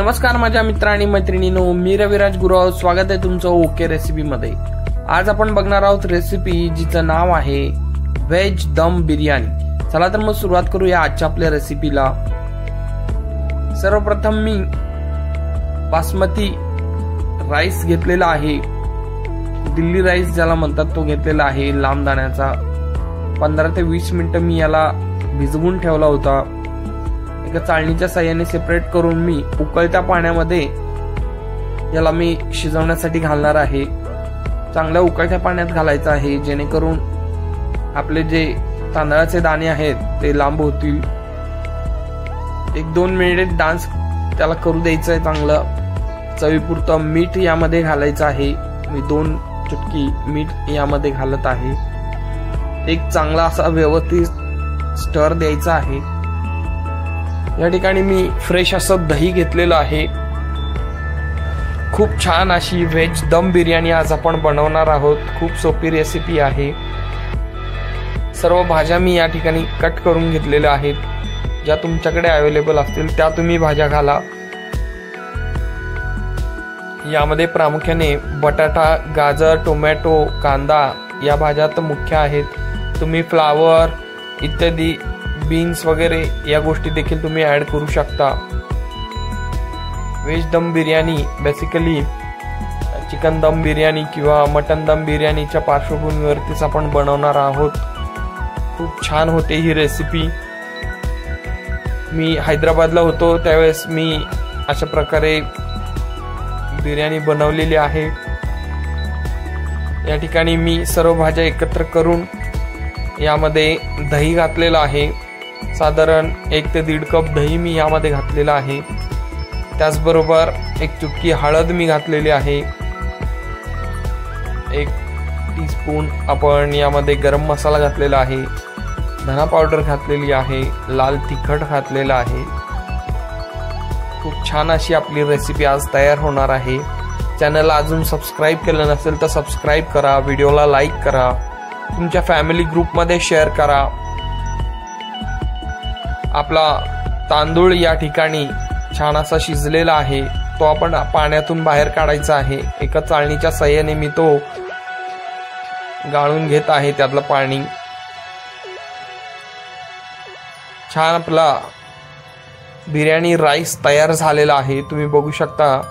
नमस्कार माझ्या मित्र आणि मैत्रिणींनो, मी रविराज गुरव. स्वागत आहे तुमचं ओके रेसिपी मध्ये. आज आपण बघणार आहोत रेसिपी जिचं नाव आहे व्हेज दम बिर्याणी. चला तर मग सुरुवात करूया आजच्या आपल्या रेसिपीला. सर्वप्रथम मी बासमती राईस घेतलेला आहे, दिल्ली राईस ज्याला म्हणतात तो घेतलेला आहे लांब दाण्याचा. 15 ते 20 मिनिटं मी याला भिजवून ठेवला होता. एका चाळणीच्या साहाय्याने सेपरेट करून मी उकळत्या पाण्यामध्ये याला मी शिजवण्यासाठी घालणार आहे. चांगल्या उकळत्या पाण्यात घालायचं आहे, जेणेकरून आपले जे तांदळाचे दाणे आहेत ते लांब होतील. 1-2 मिनिट डान्स त्याला करू द्यायचं आहे. चांगलं चवीपुरतं मीठ यामध्ये घालायचं आहे. मी 2 चुटकी मीठ यामध्ये घालत आहे. एक चांगला असा व्यवस्थित स्टर द्यायचा आहे. या ठिकाणी मी फ्रेश असं दही घेतलेलं आहे. खूप छान अशी व्हेज दम बिर्याणी आज आपण बनवणार आहोत. खूप सोपी रेसिपी आहे. सर्व भाज्या मी या ठिकाणी कट करून घेतलेल्या आहेत. ज्या तुमच्याकडे अवेलेबल असतील त्या तुम्ही भाज्या घाला. यामध्ये प्रामुख्याने बटाटा, गाजर, टोमॅटो, कांदा या भाज्या तर मुख्य आहेत. तुम्ही फ्लावर इत्यादी बीन्स वगैरे या गोष्टी देखील तुम्ही ऍड करू शकता. व्हेज दम बिर्याणी बेसिकली चिकन दम बिर्याणी किंवा मटन दम बिर्याणीच्या पार्श्वभूमीवरतीच आपण बनवणार आहोत. खूप छान होते ही रेसिपी. मी हैदराबादला होतो त्यावेळेस मी अशा प्रकारे बिर्याणी बनवलेली आहे. या ठिकाणी मी सर्व भाज्या एकत्र करून यामध्ये दही घातलेलं आहे. साधारण 1 ते 1.5 कप दही मी यामध्ये घातलेला आहे. त्याचबरोबर 1 चुटकी हळद मी घातलेली आहे. 1 टीस्पून आपण यामध्ये गरम मसाला घातलेला आहे. धना पावडर घातलेली आहे. लाल तिखट घातलेला आहे. खूप छान अशी आपली रेसिपी आज तयार होणार आहे. चॅनलला अजून सबस्क्राईब केलं नसेल तर सबस्क्राईब करा. व्हिडिओला लाईक करा. तुमच्या फॅमिली ग्रुपमध्ये शेअर करा. आपला तांदूळ या ठिकाणी छान असा शिजलेला आहे. तो आपण पाण्यातून बाहेर काढायचा आहे. एका चाळणीच्या साहाय्याने मी तो गाळून घेत आहे त्यातलं पाणी. छान आपला बिर्याणी राईस तयार झालेला आहे. तुम्ही बघू शकता.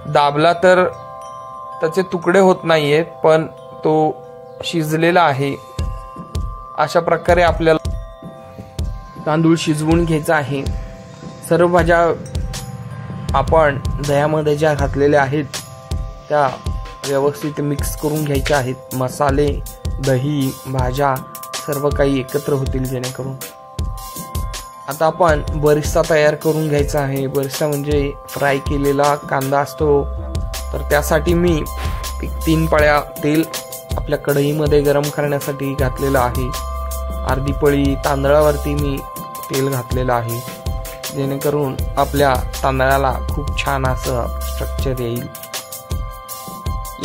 दाबला तर त्याचे तुकडे होत नाहीयेत, पण तो शिजलेला आहे. अशा प्रकारे आपल्याला तांदूळ शिजवून घ्यायचा आहे. सर्व भाज्या आपण दह्यामध्ये ज्या घातलेल्या आहेत त्या व्यवस्थित मिक्स करून घ्यायच्या आहेत. मसाले, दही, भाज्या सर्व काही एकत्र होतील जेणेकरून. आता आपण बरिस्ता तयार करून घ्यायचा आहे. बरिस्ता म्हणजे फ्राय केलेला कांदा असतो. तर त्यासाठी मी 3 पळ्या तेल आपल्या कढईमध्ये गरम करण्यासाठी घातलेलं आहे. अर्धी पळी तांदळावरती मी तेल घातलेलं आहे, जेणेकरून आपल्या तांदळाला खूप छान असं स्ट्रक्चर येईल.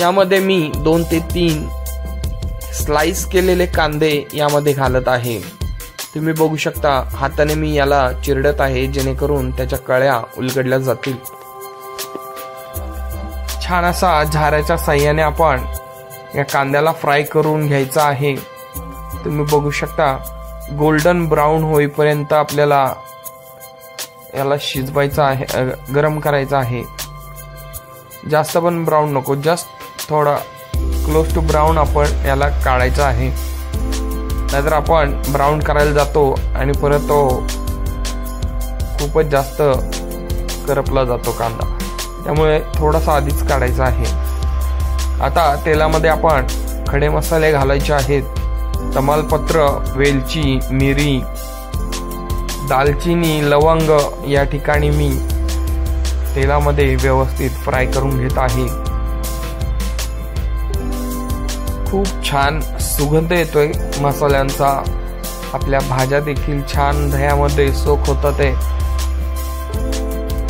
यामध्ये मी 2 ते 3 स्लाइस केलेले कांदे यामध्ये घालत आहे. तुम्ही बघू शकता हाताने मी याला चिरडत आहे, जेणेकरून त्याच्या कळ्या उलगडल्या जातील. छान असा झाऱ्याच्या साहाय्याने आपण या कांद्याला फ्राय करून घ्यायचा आहे. तुम्ही बघू शकता गोल्डन ब्राऊन होईपर्यंत आपल्याला याला शिजवायचं आहे, गरम करायचं आहे. जास्त पण ब्राऊन नको, जस्ट थोडा क्लोज टू ब्राऊन आपण याला काढायचं आहे. नाहीतर आपण ब्राऊन करायला जातो आणि परत तो खूपच जास्त करपला जातो कांदा. त्यामुळे थोडासा आधीच काढायचा आहे. आता तेलामध्ये आपण खडे मसाले घालायचे आहेत. तमालपत्र, वेलची, मिरी, दालचिनी, लवंग या ठिकाणी मी तेलामध्ये व्यवस्थित फ्राय करून घेत आहे. खूप छान सुगंध येतोय मसाल्यांचा. आपल्या भाज्या देखील छान दह्यामध्ये सोक होतात.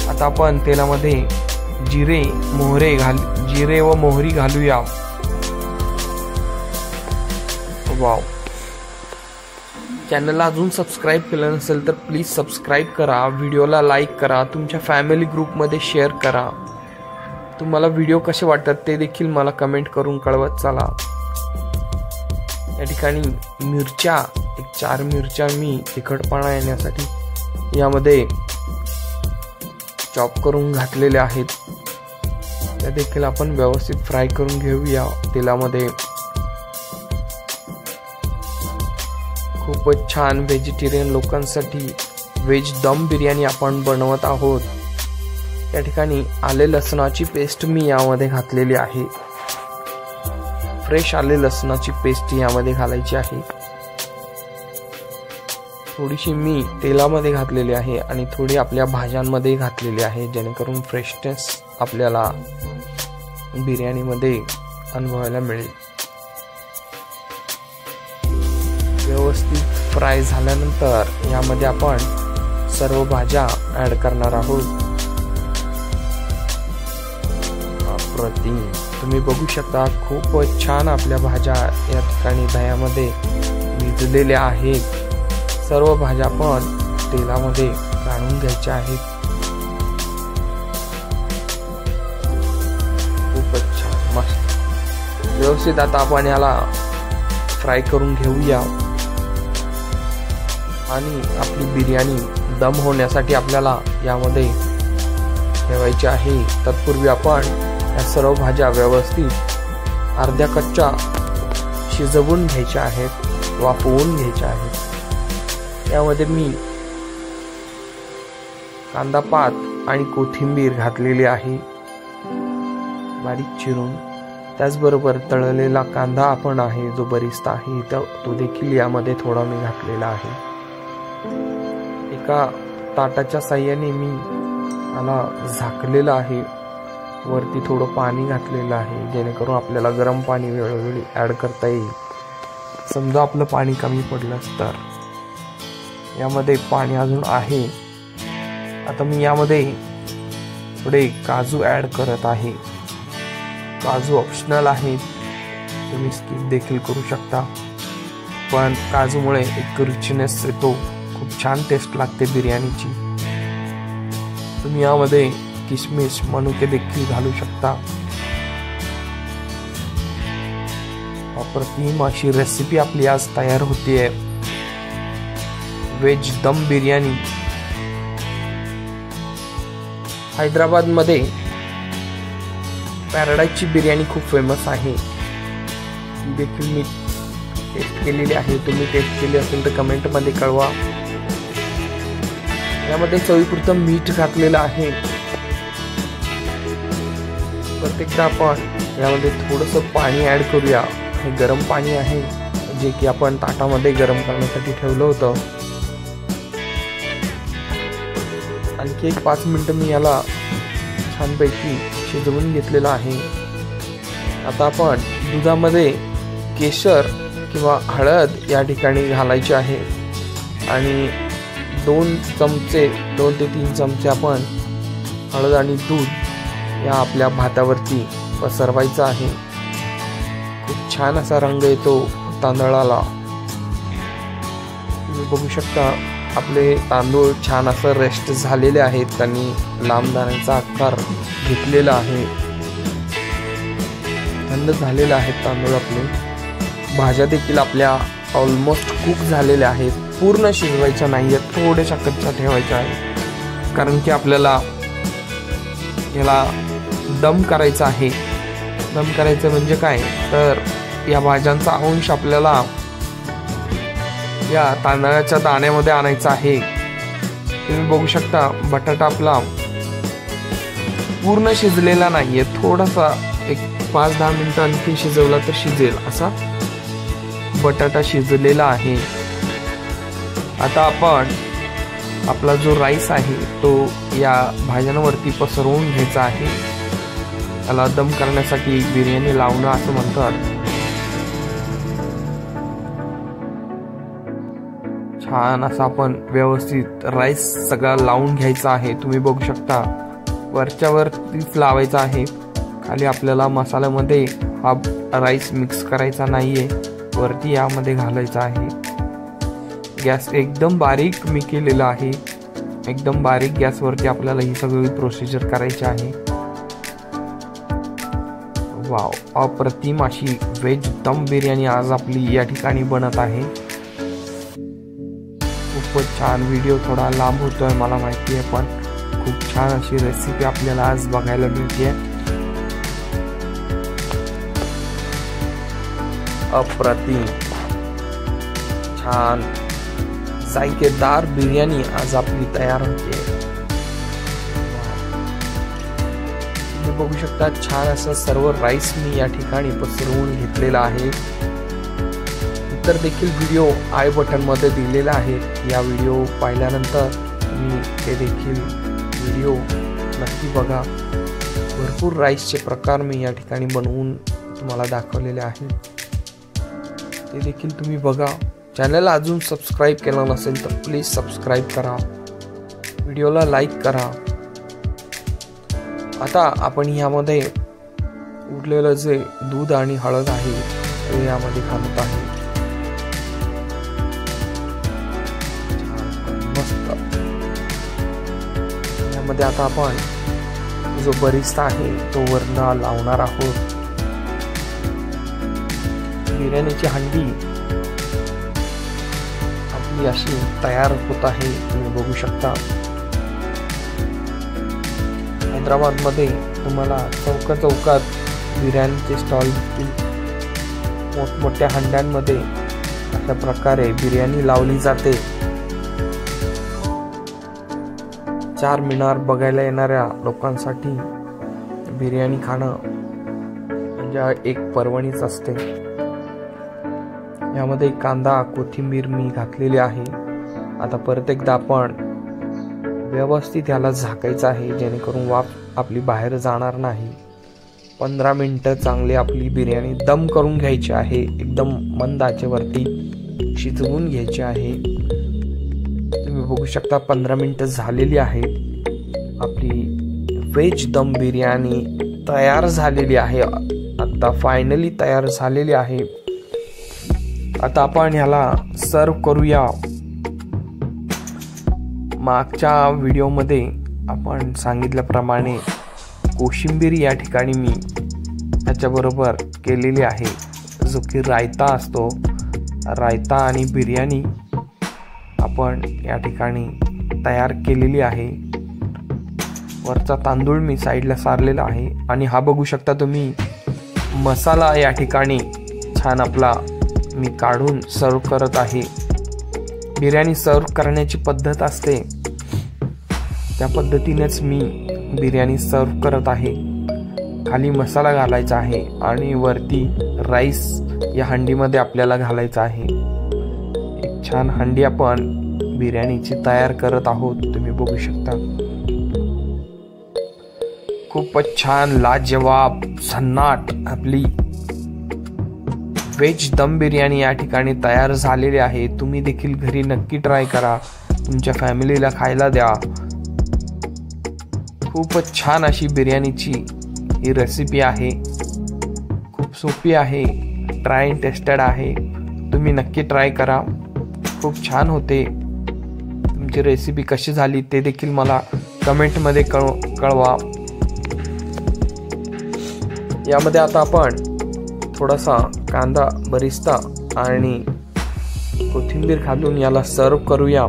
आता आपण तेलामध्ये जिरे व मोहरी घालूया. वाव, चॅनलला अजून सबस्क्राईब केलं नसेल तर प्लीज सबस्क्राईब करा, व्हिडिओला लाईक करा, तुमच्या फॅमिली ग्रुपमध्ये शेअर करा. तुम्हाला व्हिडिओ कसे वाटतात ते देखील मला कमेंट करून कळवत चला. या ठिकाणी मिरच्या, एक 4 मिरच्या मी तिखटपणा येण्यासाठी यामध्ये चॉप करून घातलेल्या आहेत. त्या देखील आपण व्यवस्थित फ्राय करून घेऊया तेलामध्ये. खूपच छान व्हेजिटेरियन लोकांसाठी व्हेज दम बिर्याणी आपण बनवत आहोत. या ठिकाणी आले लसणाची पेस्ट मी यामध्ये घातलेली आहे. फ्रेश आले लसणाची पेस्ट यामध्ये घालायची आहे. थोडीशी मी तेलामध्ये घातलेली आहे आणि थोडी आपल्या भाज्यांमध्ये घातलेली आहे, जेणेकरून फ्रेशनेस आपल्याला बिर्याणीमध्ये अनुभवायला मिळेल. व्यवस्थित फ्राय झाल्यानंतर यामध्ये आपण सर्व भाज्या ऍड करणार आहोत. अप्रतिम, तुम्ही बघू शकता खूपच छान आपल्या भाज्या या ठिकाणी दह्यामध्ये भिजलेल्या आहेत. सर्व भाज्या आपण तेलामध्ये काढून घ्यायच्या आहेत. खूपच छान, मस्त. व्यवस्थित आता आपण याला फ्राय करून घेऊया आणि आपली बिर्याणी दम होण्यासाठी आपल्याला यामध्ये ठेवायची आहे. तत्पूर्वी आपण या सर्व भाज्या व्यवस्थित अर्ध्या कच्च्या शिजवून घ्यायच्या आहेत, वाफवून घ्यायच्या आहेत. यामध्ये मी कांदा पात आणि कोथिंबीर घातलेली आहे बारीक चिरून. त्याचबरोबर तळलेला कांदा आपण आहे जो बरिस्ता आहे तो देखील यामध्ये थोडा मी घातलेला आहे. एका ताटाच्या साह्याने मी याला झाकलेलं आहे. वरती थोडं पाणी घातलेलं आहे, जेणेकरून आपल्याला गरम पाणी वेळोवेळी ऍड करता येईल. समजा आपलं पाणी कमी पडलंच तर. यामध्ये पाणी अजून आहे. आता मी यामध्ये थोडे काजू ऍड करत आहे. काजू ऑप्शनल आहे, तुम्ही स्किप देखील करू शकता, पण काजूमुळे एक रिचनेस येतो, खूप छान टेस्ट लागते बिर्याणीची. तुम्ही यामध्ये किशमिश, मनुके देखील घालू शकता. अप्रतिम अशी रेसिपी आपली आज तयार होतीये, व्हेज दम बिर्याणी. हैदराबाद मध्ये पॅराडाईजची बिर्याणी खूप फेमस आहे. ती देखील मी टेस्ट केलेली आहे. तुम्ही टेस्ट केली असेल तर कमेंट मध्ये कळवा. यामध्ये चवीपुरतं मीठ घातलेलं आहे. प्रत्येकदा आपण यामध्ये थोडंसं पाणी ऍड करूया. हे गरम पाणी आहे जे की आपण ताटामध्ये गरम करण्यासाठी ठेवलं होतं. आणखी एक 5 मिनिटं मी याला छानपैकी शिजवून घेतलेलं आहे. आता आपण दुधामध्ये केशर किंवा हळद या ठिकाणी घालायची आहे आणि 2 ते 3 चमचे आपण हळद आणि दूध या आपल्या भातावरती पसरवायचा आहे. खूप छान असा रंग येतो तांदळाला. तुम्ही बघू शकता आपले तांदूळ छान असं रेस्ट झालेले आहेत. त्यांनी लांब दाण्याचा आकार घेतलेला आहे. थंड झालेले आहेत तांदूळ आपले. भाज्या देखील आपल्या ऑलमोस्ट कुक झालेल्या आहेत. पूर्ण शिजवायच्या नाहीये, थोड्याशा कच्च्या ठेवायच्या आहेत, कारण की आपल्याला याला दम करायचा आहे. दम करायचं म्हणजे काय तर या भाज्यांचा अंश आपल्याला या तांदळाच्या दाण्यामध्ये आणायचा आहे. तुम्ही बघू शकता बटाटा आपला पूर्ण शिजलेला नाहीये, थोडासा एक 5-10 मिनिटं आणखी शिजवला तर शिजेल असा बटाटा शिजलेला आहे. आता आपण आपला जो राईस आहे तो या भाज्यांवरती पसरवून घ्यायचा आहे. त्याला दम करण्यासाठी बिर्याणी लावणं असं म्हणतात. छान असा आपण व्यवस्थित राईस सगळा लावून घ्यायचा आहे. तुम्ही बघू शकता वरतीच लावायचा आहे. खाली आपल्याला मसाल्यामध्ये हा राईस मिक्स करायचा नाहीये, वरती यामध्ये घालायचा आहे. गॅस एकदम बारीक मी केलेला आहे. एकदम बारीक गॅसवरती आपल्याला ही सगळी प्रोसिजर करायची आहे. वाव, अप्रतिम अशी व्हेज दम बिर्याणी आज आपली या ठिकाणी बनत आहे. खूपच छान. व्हिडिओ थोडा लांब होतोय मला माहिती आहे, पण खूप छान अशी रेसिपी आपल्याला आज बघायला मिळते. अप्रतिम छान जायकेदार बिर्याणी आज आपली तयार होते. तुम्ही बघू शकता छान असं सर्व राईस मी या ठिकाणी पसरवून घेतलेला आहे. इतर देखील व्हिडिओ आय बटन मध्ये दिलेले आहेत. या व्हिडिओ पाहिल्यानंतर तुम्ही ते देखील व्हिडिओ नक्की बघा. भरपूर राईसचे प्रकार मी या ठिकाणी बनवून तुम्हाला दाखवलेले आहेत, ते देखील तुम्ही बघा. चॅनलला अजून सबस्क्राईब केलं नसेल तर प्लीज सबस्क्राईब करा, व्हिडिओला लाईक करा. आता आपण यामध्ये उरलेलं जे दूध आणि हळद आहे ते यामध्ये घालत आहे. मस्त. यामध्ये आता आपण जो बरिस्ता आहे तो वरनं लावणार आहोत. बिर्याणीची हंडी आपली अशी तयार होत आहे, तुम्ही बघू शकता. हैदराबाद मध्ये तुम्हाला चौकात बिर्याणीचे स्टॉल दिसतील. मोठमोठ्या हंड्यांमध्ये अशा प्रकारे बिर्याणी लावली जाते. चार मिनार बघायला येणाऱ्या लोकांसाठी बिर्याणी खाणं म्हणजे एक पर्वणीच असते. यामध्ये कांदा कोथिंबीर मी घातलेली आहे. आता परत एकदा आपण व्यवस्थित याला झाकायचं आहे, जेणेकरून वाफ आपली बाहेर जाणार नाही. 15 मिनिटं चांगली आपली बिर्याणी दम करून घ्यायची आहे. एकदम मंद आचेवरती शिजवून घ्यायची आहे. तुम्ही बघू शकता 15 मिनिटं झालेली आहेत. आपली व्हेज दम बिर्याणी तयार झालेली आहे. आता फायनली तयार झालेली आहे. आता आपण ह्याला सर्व करूया. मागच्या व्हिडिओमध्ये आपण सांगितल्याप्रमाणे कोशिंबीर या ठिकाणी मी त्याच्याबरोबर केलेली आहे, जो की रायता असतो. रायता आणि बिर्याणी आपण या ठिकाणी तयार केलेली आहे. वरचा तांदूळ मी साईडला सारलेला आहे. आणि हा बघू शकता तुम्ही मसाला या ठिकाणी छान आपला मी काढून सर्व करत आहे. बिर्याणी सर्व करण्याची पद्धत असते, त्या पद्धतीनेच मी बिर्याणी सर्व करत आहे. खाली मसाला घालायचा आहे आणि वरती राईस या हंडीमध्ये आपल्याला घालायचा आहे. एक छान हंडी आपण बिर्याणीची तयार करत आहोत, तुम्ही बघू शकता. खूपच छान लाजवाब भन्नाट आपली व्हेज दम बिर्याणी या ठिकाणी तयार झालेली आहे. तुम्ही देखील घरी नक्की ट्राय करा, तुमच्या फॅमिलीला खायला द्या. खूपच छान अशी बिर्याणीची ही रेसिपी आहे. खूप सोपी आहे, ट्राय अँड टेस्टेड आहे. तुम्ही नक्की ट्राय करा, खूप छान होते. तुमची रेसिपी कशी झाली ते देखील मला कमेंटमध्ये कळवा. यामध्ये आता आपण थोडासा कांदा बरिस्ता आणि कोथिंबीर घालून याला सर्व करूया.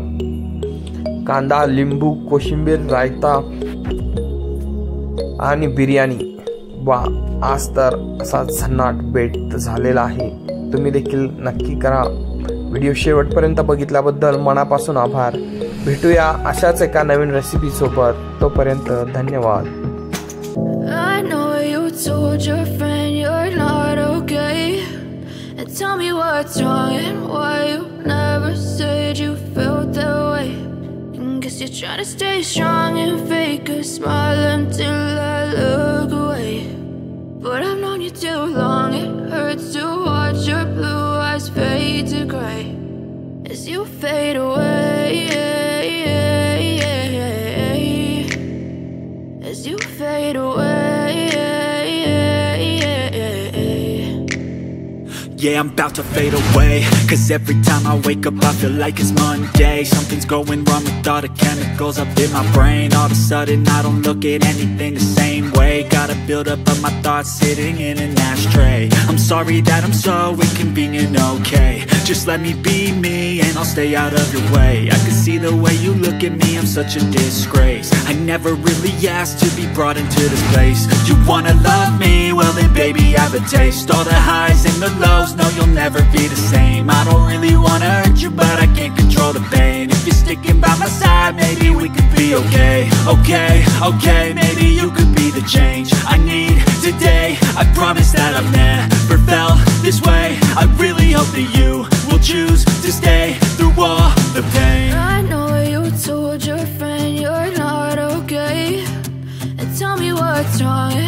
कांदा, लिंबू, कोशिंबीर, रायता आणि बिर्याणी. वा, आज तर असा झन्नाट बेट झालेला आहे. तुम्ही देखील नक्की करा. व्हिडिओ शेवटपर्यंत बघितल्याबद्दल मनापासून आभार. भेटूया अशाच एका नवीन रेसिपी सोबत. तोपर्यंत धन्यवाद. Told your friend you're not okay, and tell me what's wrong and why you never said you felt that way. And guess you're trying to stay strong and fake a smile until I look away. But I've known you too long, it hurts to watch your blue eyes fade to gray as you fade away, as you fade away. yeah, I'm about to fade away. Cause every time I wake up I feel like it's Monday. Something's going wrong with all the chemicals up in my brain. All of a sudden I don't look at anything the same way. Gotta build up of my thoughts sitting in an ashtray. I'm sorry that I'm so inconvenient, okay. Just let me be me and I'll stay out of your way. I can see the way you look at me, I'm such a disgrace. I never really asked to be brought into this place. You wanna love me? Well then baby, I have a taste. All the highs and the lows, no, you'll never be the same. I don't really wanna hurt you, but I can't control the pain. If you're sticking by my side, maybe we could be okay. Okay, okay, maybe you could be the change I need today. I promise that I've never felt this way. I really hope that you will choose to stay through all the pain. I know you told your friend you're not okay, and tell me what's wrong.